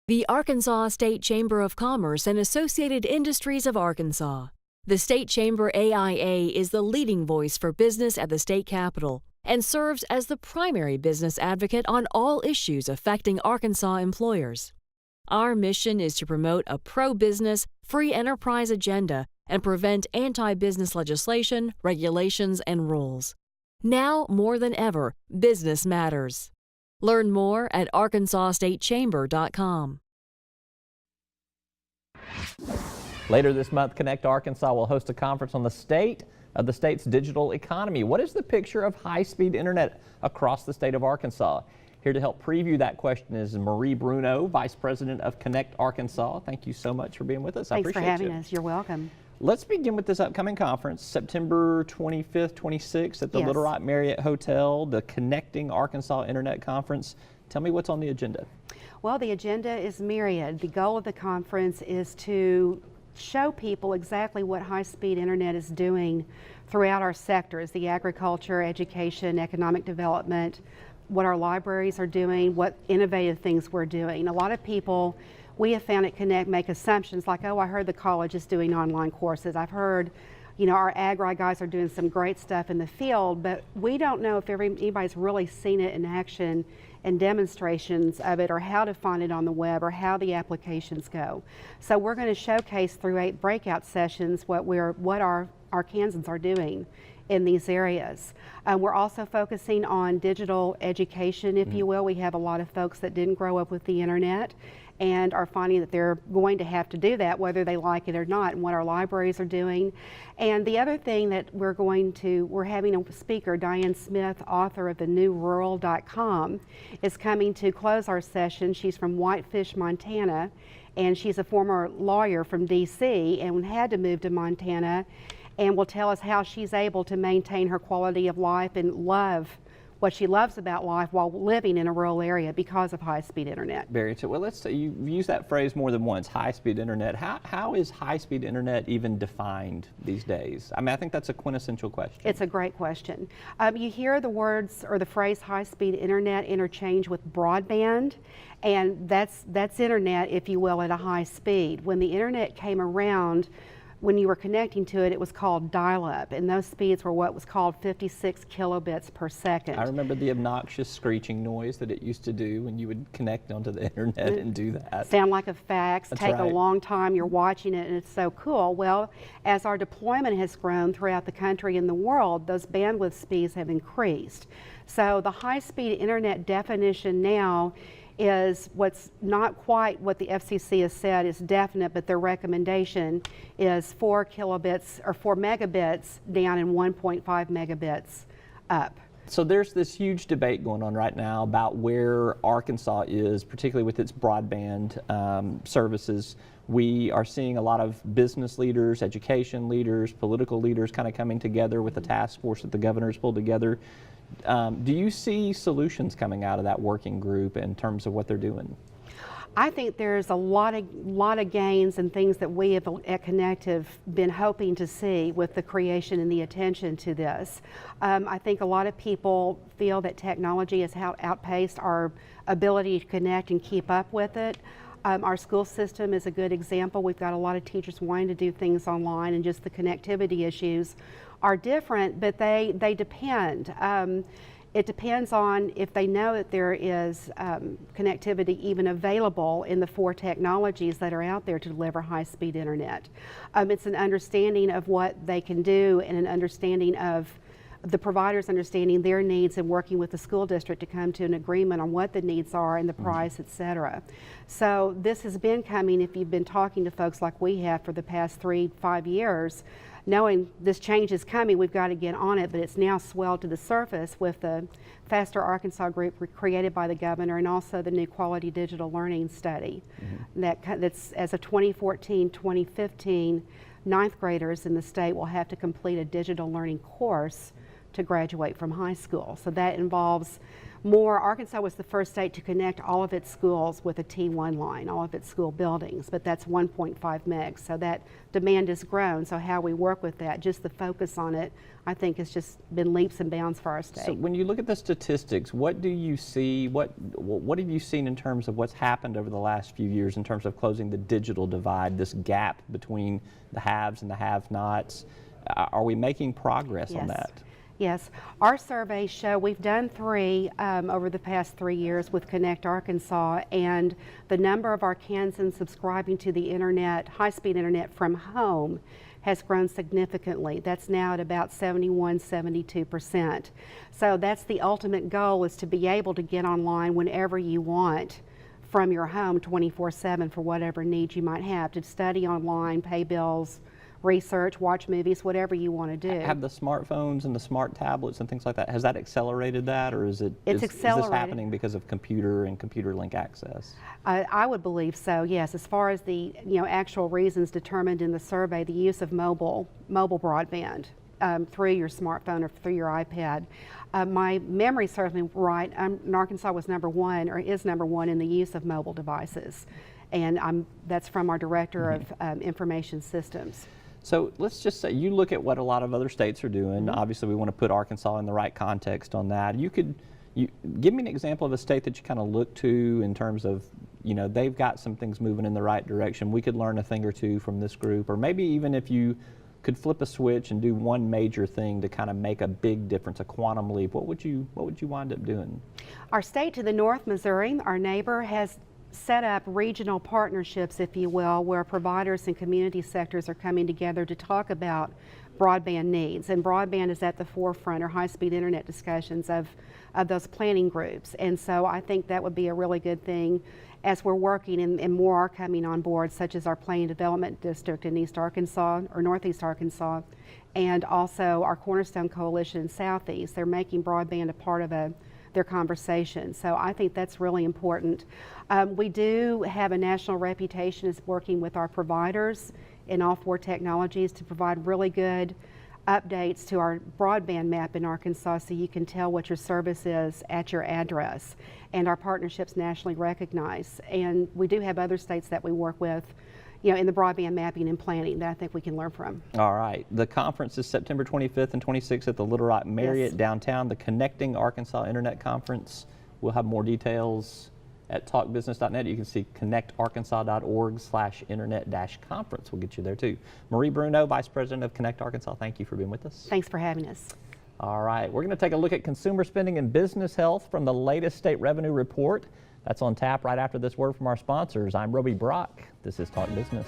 The Arkansas State Chamber of Commerce and Associated Industries of Arkansas. The State Chamber AIA is the leading voice for business at the state capitol and serves as the primary business advocate on all issues affecting Arkansas employers. Our mission is to promote a pro-business, free enterprise agenda and prevent anti-business legislation, regulations, and rules. Now more than ever, business matters. Learn more at arkansasstatechamber.com. Later this month, Connect Arkansas will host a conference on the state of the state's digital economy. What is the picture of high-speed internet across the state of Arkansas? Here to help preview that question is Marie Bruno, Vice President of Connect Arkansas. Thank you so much for being with us. Thanks for having us. You're welcome. Let's begin with this upcoming conference, September 25th, 26th at the Little Rock Marriott Hotel, the Connecting Arkansas Internet Conference. Tell me what's on the agenda. Well, the agenda is myriad. The goal of the conference is to show people exactly what high-speed internet is doing throughout our sectors, the agriculture, education, economic development, what our libraries are doing, what innovative things we're doing. A lot of people we have found at Connect make assumptions like, oh, I heard the college is doing online courses. I've heard, our agri guys are doing some great stuff in the field, but we don't know if anybody's really seen it in action and demonstrations of it, or how to find it on the web, or how the applications go. So we're going to showcase through 8 breakout sessions what our Arkansans are doing in these areas. We're also focusing on digital education, if you will. We have a lot of folks that didn't grow up with the internet and are finding that they're going to have to do that whether they like it or not, and what our libraries are doing. And the other thing that we're having a speaker, Diane Smith, author of the NewRural.com, is coming to close our session. She's from Whitefish, Montana, and she's a former lawyer from DC and had to move to Montana, and will tell us how she's able to maintain her quality of life and love what she loves about life while living in a rural area because of high-speed internet. Very interesting. Well, let's say you've used that phrase more than once, high-speed internet. How is high-speed internet even defined these days? I mean, I think that's a quintessential question. It's a great question. You hear the words or the phrase high-speed internet interchange with broadband, and that's internet, if you will, at a high speed. When the internet came around, when you were connecting to it, it was called dial-up, and those speeds were what was called 56 kilobits per second. I remember the obnoxious screeching noise that it used to do when you would connect onto the internet and do that. Sound like a fax, That's take right. a long time, you're watching it, and it's so cool. Well, as our deployment has grown throughout the country and the world, those bandwidth speeds have increased. So the high-speed internet definition now is what's not quite what the FCC has said is definite, but their recommendation is 4 kilobits or 4 megabits down and 1.5 megabits up. So there's this huge debate going on right now about where Arkansas is, particularly with its broadband services. We are seeing a lot of business leaders, education leaders, political leaders kind of coming together with the task force that the governor's pulled together. Do you see solutions coming out of that working group in terms of what they're doing? I think there's a lot of gains and things that we have at Connect have been hoping to see with the creation and the attention to this. I think a lot of people feel that technology has outpaced our ability to connect and keep up with it. Our school system is a good example. We've got a lot of teachers wanting to do things online, and just the connectivity issues are different, but they depend. It depends on if they know that there is connectivity even available in the 4 technologies that are out there to deliver high-speed internet. It's an understanding of what they can do, and an understanding of the providers understanding their needs and working with the school district to come to an agreement on what the needs are and the price, etc. So this has been coming, if you've been talking to folks like we have for the past 3-5 years, knowing this change is coming, we've got to get on it, but it's now swelled to the surface with the Faster Arkansas group created by the governor, and also the new Quality Digital Learning Study. That's as of 2014-2015, 9th graders in the state will have to complete a digital learning course to graduate from high school. So that involves more. Arkansas was the first state to connect all of its schools with a T1 line, all of its school buildings, but that's 1.5 megs. So that demand has grown. So how we work with that, just the focus on it, I think has just been leaps and bounds for our state. So when you look at the statistics, what do you see, what have you seen in terms of what's happened over the last few years in terms of closing the digital divide, this gap between the haves and the have-nots? Are we making progress on that? Yes, our surveys show we've done 3 over the past 3 years with Connect Arkansas, and the number of Arkansans subscribing to the internet, high-speed internet from home, has grown significantly. That's now at about 71–72%. So that's the ultimate goal, is to be able to get online whenever you want from your home 24/7 for whatever needs you might have, to study online, pay bills, research, watch movies, whatever you want to do. Have the smartphones and the smart tablets and things like that, has that accelerated that, or is It's accelerated. Is this happening because of computer and computer link access? I would believe so, yes. As far as the actual reasons determined in the survey, the use of mobile broadband through your smartphone or through your iPad. My memory serves me right, Arkansas was number 1, or is number 1 in the use of mobile devices. And that's from our Director of Information Systems. So let's just say you look at what a lot of other states are doing. Obviously, we want to put Arkansas in the right context on that. You give me an example of a state that you kind of look to in terms of, they've got some things moving in the right direction. We could learn a thing or two from this group, or maybe even if you could flip a switch and do one major thing to kind of make a big difference, a quantum leap, what would you wind up doing? Our state to the north, Missouri, our neighbor, has set up regional partnerships, if you will, where providers and community sectors are coming together to talk about broadband needs. And broadband is at the forefront, or high-speed internet discussions of those planning groups. And so I think that would be a really good thing as we're working, and more are coming on board, such as our Planning Development District in East Arkansas, or Northeast Arkansas, and also our Cornerstone Coalition in Southeast. They're making broadband a part of their conversation. So I think that's really important. We do have a national reputation as working with our providers in all 4 technologies to provide really good updates to our broadband map in Arkansas, so you can tell what your service is at your address. And our partnerships nationally recognized. And we do have other states that we work with, in the broadband mapping and planning, that I think we can learn from. All right. The conference is September 25th and 26th at the Little Rock Marriott downtown, the Connecting Arkansas Internet Conference. We'll have more details at talkbusiness.net. You can see connectarkansas.org/internet-conference. We'll get you there too. Marie Bruno, Vice President of Connect Arkansas, thank you for being with us. Thanks for having us. All right. We're going to take a look at consumer spending and business health from the latest state revenue report. That's on tap right after this word from our sponsors. I'm Roby Brock. This is Talk Business.